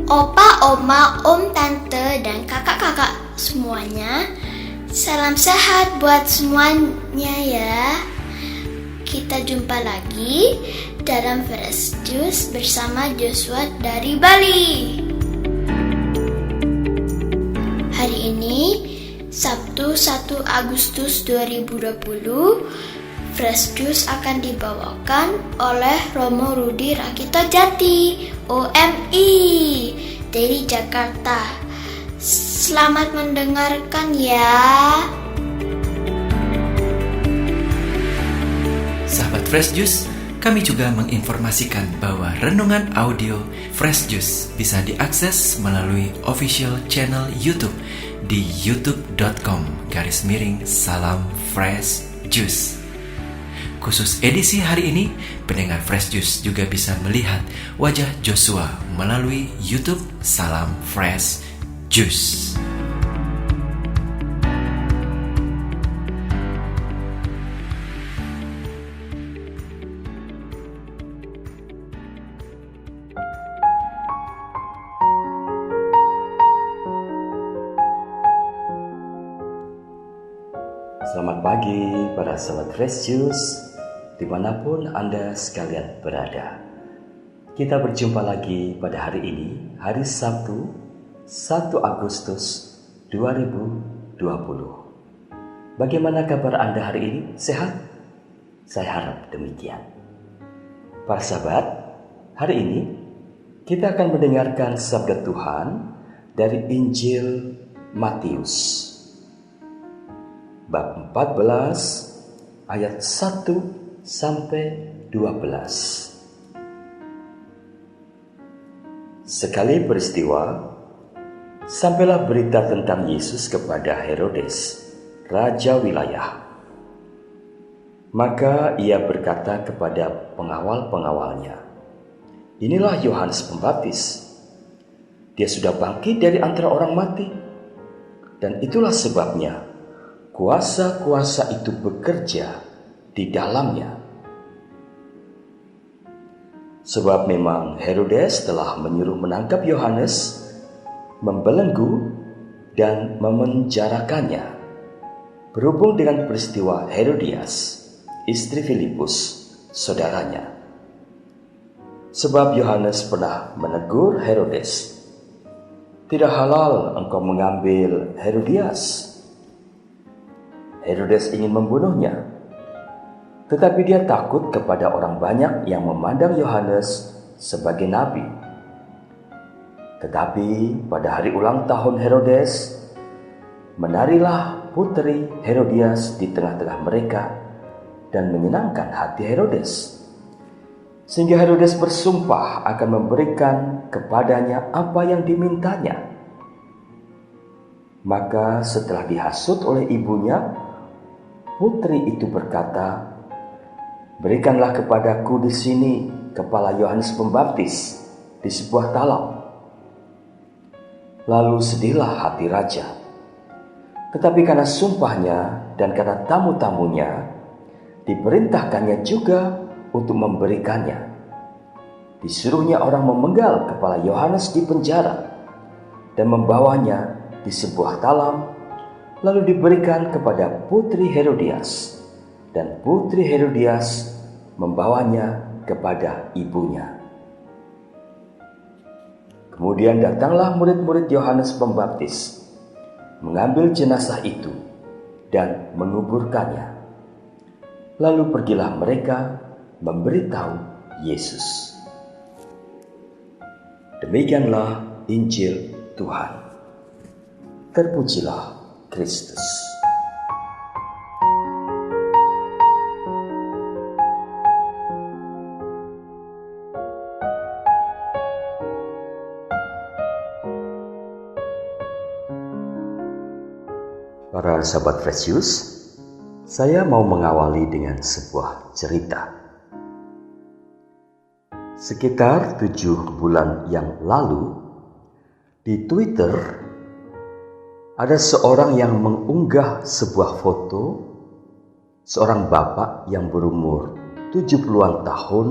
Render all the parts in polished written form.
Opa, oma, om, tante, dan kakak-kakak semuanya, salam sehat buat semuanya ya. Kita jumpa lagi dalam Fresh Juice bersama Joshua dari Bali. Hari ini, Sabtu 1 Agustus 2020, Fresh Juice akan dibawakan oleh Romo Rudi Rakito Jati, OMI, dari Jakarta. Selamat mendengarkan ya. Sahabat Fresh Juice, kami juga menginformasikan bahwa renungan audio Fresh Juice bisa diakses melalui official channel YouTube di youtube.com/Salam Fresh Juice. Khusus edisi hari ini, pendengar Fresh Juice juga bisa melihat wajah Joshua melalui YouTube Salam Fresh Juice. Selamat pagi para sahabat Fresh Juice, dimanapun Anda sekalian berada. Kita berjumpa lagi pada hari ini, hari Sabtu 1 Agustus 2020. Bagaimana kabar Anda hari ini? Sehat? Saya harap demikian. Para sahabat, hari ini kita akan mendengarkan sabda Tuhan dari Injil Matius bab 14 ayat 1 sampai 12. Sekali peristiwa, sampailah berita tentang Yesus kepada Herodes, raja wilayah. Maka ia berkata kepada pengawal-pengawalnya, "Inilah Yohanes Pembaptis. Dia sudah bangkit dari antara orang mati, dan itulah sebabnya kuasa-kuasa itu bekerja di dalamnya." Sebab memang Herodes telah menyuruh menangkap Yohanes, membelenggu dan memenjarakannya, berhubung dengan peristiwa Herodias, istri Filipus, saudaranya. Sebab Yohanes pernah menegur Herodes, "Tidak halal engkau mengambil Herodias." Herodes ingin membunuhnya, tetapi dia takut kepada orang banyak yang memandang Yohanes sebagai nabi. Tetapi pada hari ulang tahun Herodes, menarilah putri Herodias di tengah-tengah mereka dan menyenangkan hati Herodes, sehingga Herodes bersumpah akan memberikan kepadanya apa yang dimintanya. Maka setelah dihasut oleh ibunya, putri itu berkata, "Berikanlah kepadaku di sini kepala Yohanes Pembaptis di sebuah talam." Lalu sedihlah hati raja. Tetapi karena sumpahnya dan karena tamu-tamunya, diperintahkannya juga untuk memberikannya. Disuruhnya orang memenggal kepala Yohanes di penjara dan membawanya di sebuah talam, lalu diberikan kepada putri Herodias, dan putri Herodias membawanya kepada ibunya. Kemudian datanglah murid-murid Yohanes Pembaptis, mengambil jenazah itu dan menguburkannya. Lalu pergilah mereka memberitahu Yesus. Demikianlah Injil Tuhan. Terpujilah Kristus. Para sahabat Fresh Juice, saya mau mengawali dengan sebuah cerita. Sekitar 7 bulan yang lalu, di Twitter ada seorang yang mengunggah sebuah foto seorang bapak yang berumur 70-an tahun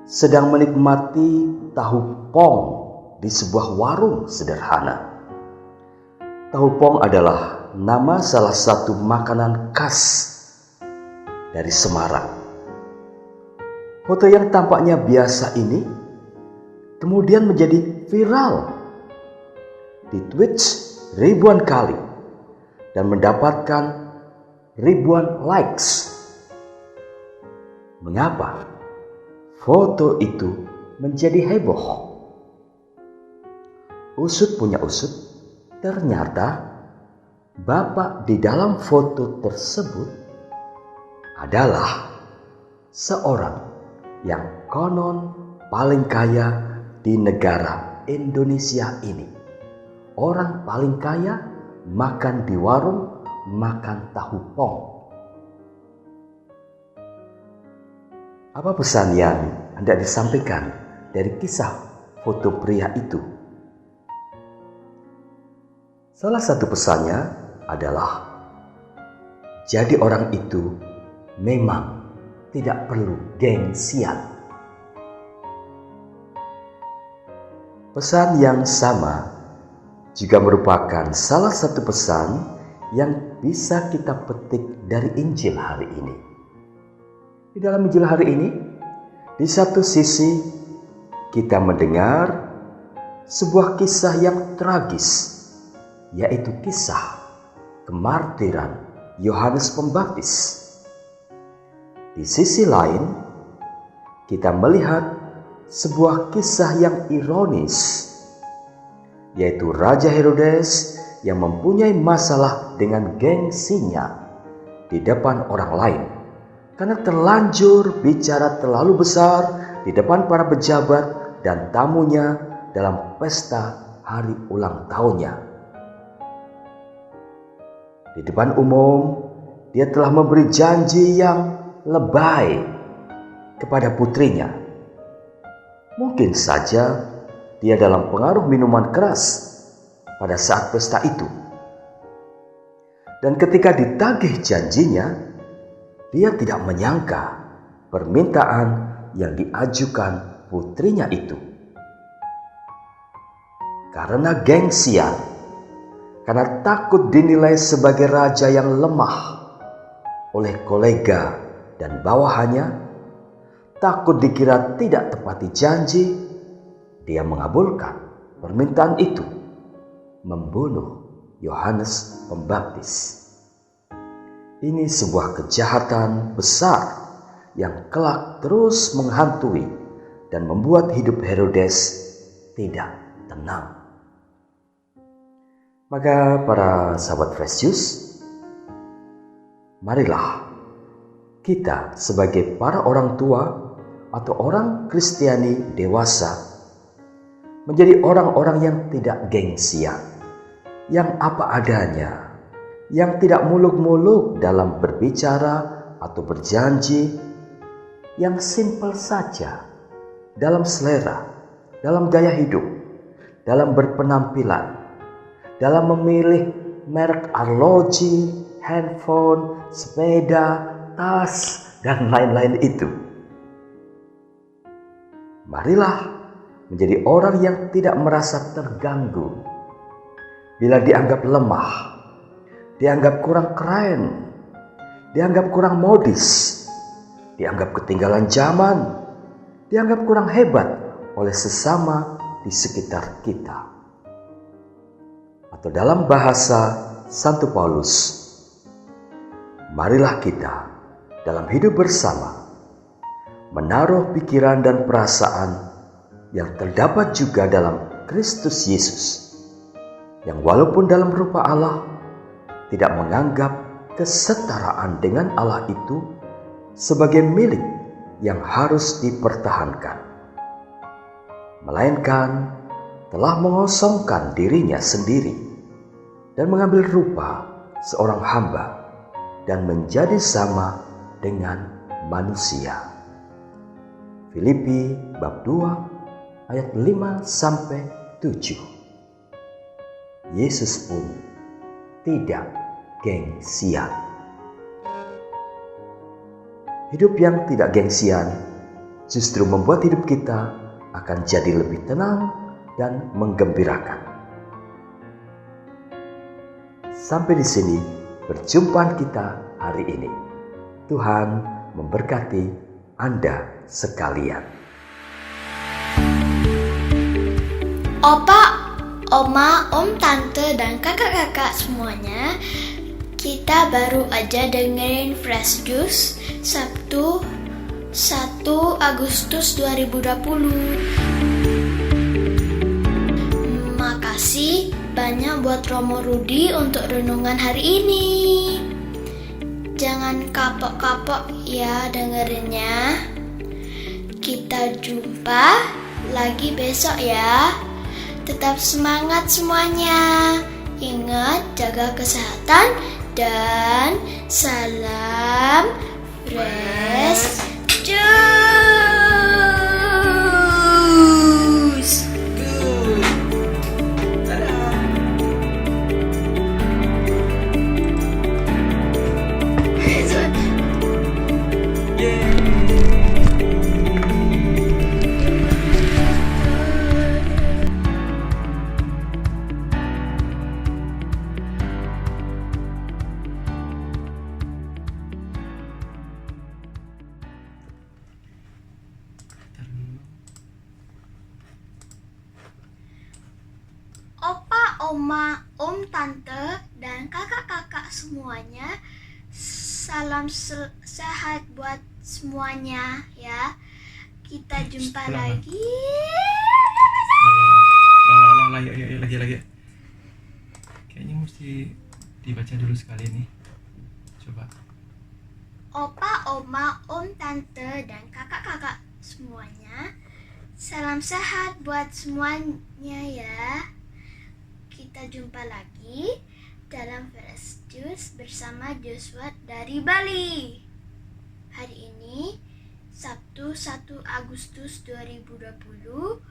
sedang menikmati tahu pong di sebuah warung sederhana. Tahu pong adalah nama salah satu makanan khas dari Semarang. Foto yang tampaknya biasa ini kemudian menjadi viral, di-tweet ribuan kali dan mendapatkan ribuan likes. Mengapa foto itu menjadi heboh? Usut punya usut, ternyata bapak di dalam foto tersebut adalah seorang yang konon paling kaya di negara Indonesia ini. Orang paling kaya makan di warung, makan tahu pong. Apa pesan yang hendak disampaikan dari kisah foto pria itu? Salah satu pesannya adalah, jadi orang itu memang tidak perlu gengsian. Pesan yang sama juga merupakan salah satu pesan yang bisa kita petik dari Injil hari ini. Di dalam Injil hari ini, di satu sisi kita mendengar sebuah kisah yang tragis, yaitu kisah kemartiran Yohanes Pembaptis. Di sisi lain, kita melihat sebuah kisah yang ironis, yaitu Raja Herodes yang mempunyai masalah dengan gengsinya di depan orang lain karena terlanjur bicara terlalu besar di depan para pejabat dan tamunya dalam pesta hari ulang tahunnya. Di depan umum, dia telah memberi janji yang lebay kepada putrinya. Mungkin saja dia dalam pengaruh minuman keras pada saat pesta itu. Dan ketika ditagih janjinya, dia tidak menyangka permintaan yang diajukan putrinya itu. Karena gengsian, karena takut dinilai sebagai raja yang lemah oleh kolega dan bawahannya, takut dikira tidak tepati janji, dia mengabulkan permintaan itu, membunuh Yohanes Pembaptis. Ini sebuah kejahatan besar yang kelak terus menghantui dan membuat hidup Herodes tidak tenang. Maka para sahabat Fresh Juice, marilah kita sebagai para orang tua atau orang Kristiani dewasa menjadi orang-orang yang tidak gengsian, yang apa adanya, yang tidak muluk-muluk dalam berbicara atau berjanji, yang simpel saja dalam selera, dalam gaya hidup, dalam berpenampilan, dalam memilih merek arloji, handphone, sepeda, tas, dan lain-lain itu. Marilah menjadi orang yang tidak merasa terganggu bila dianggap lemah, dianggap kurang keren, dianggap kurang modis, dianggap ketinggalan zaman, dianggap kurang hebat oleh sesama di sekitar kita. Atau dalam bahasa Santo Paulus, marilah kita dalam hidup bersama menaruh pikiran dan perasaan yang terdapat juga dalam Kristus Yesus, yang walaupun dalam rupa Allah tidak menganggap kesetaraan dengan Allah itu sebagai milik yang harus dipertahankan, melainkan telah mengosongkan dirinya sendiri dan mengambil rupa seorang hamba dan menjadi sama dengan manusia. Filipi bab 2 ayat 5-7. Yesus pun tidak gengsian. Hidup yang tidak gengsian justru membuat hidup kita akan jadi lebih tenang dan menggembirakan. Sampai di sini perjumpaan kita hari ini. Tuhan memberkati Anda sekalian. Opa, Oma, Om, Tante, dan kakak-kakak semuanya, kita baru aja dengerin Fresh Juice Sabtu 1 Agustus 2020. Makasih banyak buat Romo Rudi untuk renungan hari ini. Jangan kapok-kapok ya dengerinnya. Kita jumpa lagi besok ya. Tetap semangat semuanya. Ingat jaga kesehatan dan salam Fresh Juice. Opa, Oma, Om, Tante, dan kakak-kakak semuanya, salam sehat buat semuanya ya. Kita jumpa lagi. Lagi. Kayaknya mesti dibaca dulu sekali nih. Coba. Opa, Oma, Om, Tante, dan kakak-kakak semuanya, salam sehat buat semuanya ya. Kita jumpa lagi dalam Fresh Juice bersama Joshua dari Bali. Hari ini Sabtu 1 Agustus 2020,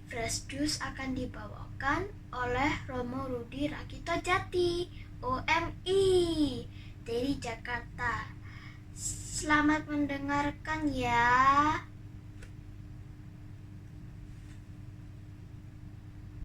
Fresh Juice akan dibawakan oleh Romo Rudi Rakito Jati, OMI, dari Jakarta. Selamat mendengarkan ya.